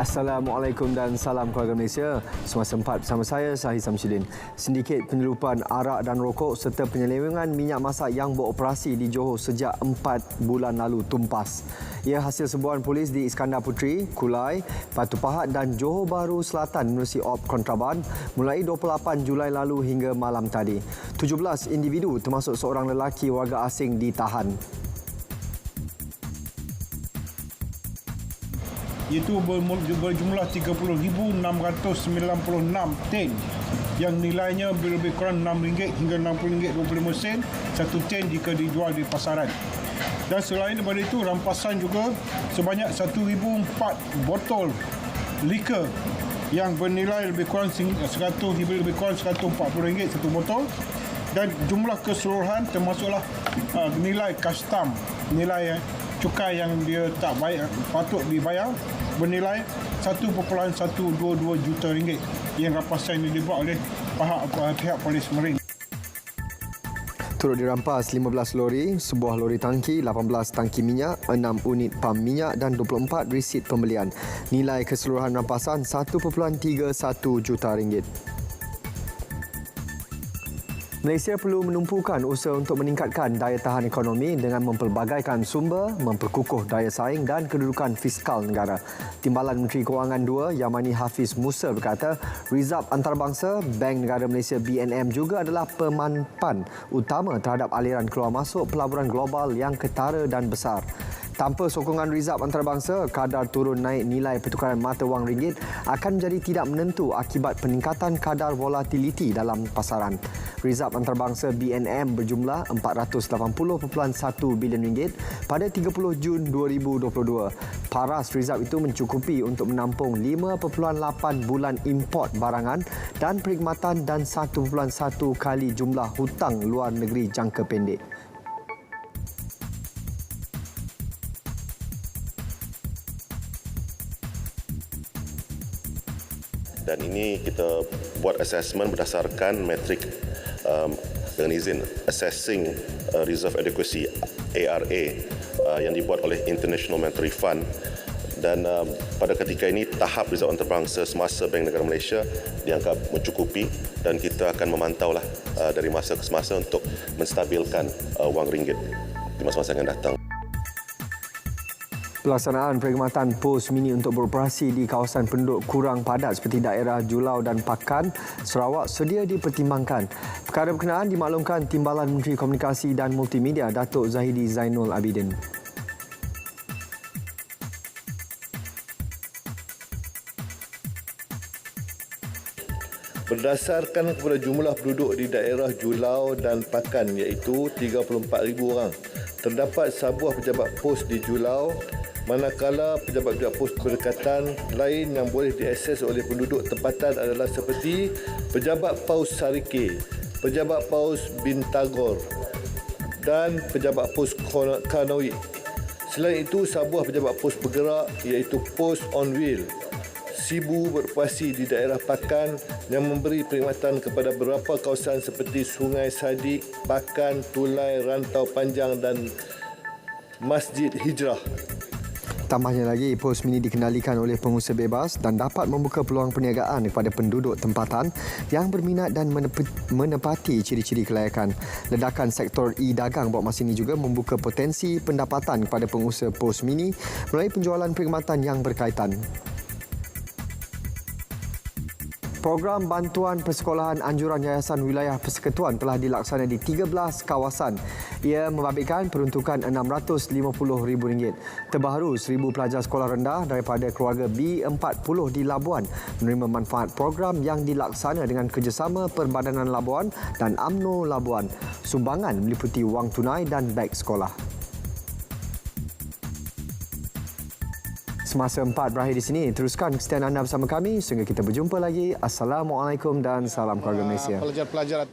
Assalamualaikum dan salam keluarga Malaysia. Semasa 4 bersama saya, Syahid Samsudin. Sindiket penyeludupan arak dan rokok serta penyelewengan minyak masak yang beroperasi di Johor sejak 4 bulan lalu tumpas. Ia hasil serbuan polis di Iskandar Puteri, Kulai, Batu Pahat dan Johor Bahru Selatan menerusi op kontraban mulai 28 Julai lalu hingga malam tadi. 17 individu termasuk seorang lelaki warga asing ditahan. Itu berjumlah 30,696 tin yang nilainya lebih kurang RM6 hingga RM60.25 satu tin jika dijual di pasaran. Dan selain daripada itu, rampasan juga sebanyak 1,004 botol liquor yang bernilai lebih kurang RM140 satu botol, dan jumlah keseluruhan termasuklah nilai custom, nilai cukai yang dia tak patut dibayar bernilai RM1.122 juta yang rampasan ini dibuat oleh pihak polis Marine. Turut dirampas 15 lori, sebuah lori tangki, 18 tangki minyak, 6 unit pam minyak dan 24 resit pembelian. Nilai keseluruhan rampasan RM1.31 juta. Malaysia perlu menumpukan usaha untuk meningkatkan daya tahan ekonomi dengan mempelbagaikan sumber, memperkukuh daya saing dan kedudukan fiskal negara. Timbalan Menteri Kewangan II, Yamani Hafiz Musa berkata, Rizab Antarabangsa Bank Negara Malaysia BNM juga adalah pemanpan utama terhadap aliran keluar masuk pelaburan global yang ketara dan besar. Tanpa sokongan Rizab Antarabangsa, kadar turun naik nilai pertukaran mata wang ringgit akan menjadi tidak menentu akibat peningkatan kadar volatiliti dalam pasaran. Rizab Antarabangsa BNM berjumlah RM480.1 bilion pada 30 Jun 2022. Paras Rizab itu mencukupi untuk menampung 5.8 bulan import barangan dan perkhidmatan dan 1.1 kali jumlah hutang luar negeri jangka pendek. Dan ini kita buat assessment berdasarkan metrik dengan izin Assessing Reserve Adequacy ARA yang dibuat oleh International Monetary Fund. Dan pada ketika ini tahap Rizab Antarabangsa semasa Bank Negara Malaysia dianggap mencukupi, dan kita akan memantaulah dari masa ke semasa untuk menstabilkan wang ringgit di masa-masa yang akan datang. Pelaksanaan perkhidmatan pos mini untuk beroperasi di kawasan penduduk kurang padat seperti daerah Julau dan Pakan, Sarawak sedia dipertimbangkan. Perkara berkenaan dimaklumkan Timbalan Menteri Komunikasi dan Multimedia Datuk Zahidi Zainul Abidin. Berdasarkan kepada jumlah penduduk di daerah Julau dan Pakan iaitu 34,000 orang, terdapat sebuah pejabat pos di Julau, manakala pejabat-pejabat pos berdekatan lain yang boleh diakses oleh penduduk tempatan adalah seperti pejabat paus Sarike, pejabat paus Bintagor dan pejabat pos Kanoi. Selain itu, sebuah pejabat pos bergerak iaitu pos on wheel Sibu beroperasi di daerah Pakan yang memberi perkhidmatan kepada beberapa kawasan seperti Sungai Sadik, Pakan, Tulai, Rantau Panjang dan Masjid Hijrah. Tambahnya lagi, pos mini dikendalikan oleh pengusaha bebas dan dapat membuka peluang perniagaan kepada penduduk tempatan yang berminat dan menepati ciri-ciri kelayakan. Ledakan sektor e-dagang buat masa ini juga membuka potensi pendapatan kepada pengusaha pos mini melalui penjualan perkhidmatan yang berkaitan. Program bantuan persekolahan anjuran Yayasan Wilayah Persekutuan telah dilaksana di 13 kawasan. Ia membabitkan peruntukan RM650,000. Terbaru, 1,000 pelajar sekolah rendah daripada keluarga B40 di Labuan menerima manfaat program yang dilaksana dengan kerjasama Perbadanan Labuan dan UMNO Labuan. Sumbangan meliputi wang tunai dan beg sekolah. Semasa 4 berakhir di sini, teruskan kesetiaan anda bersama kami sehingga kita berjumpa lagi. Assalamualaikum dan salam keluarga Malaysia. Pelajar-pelajar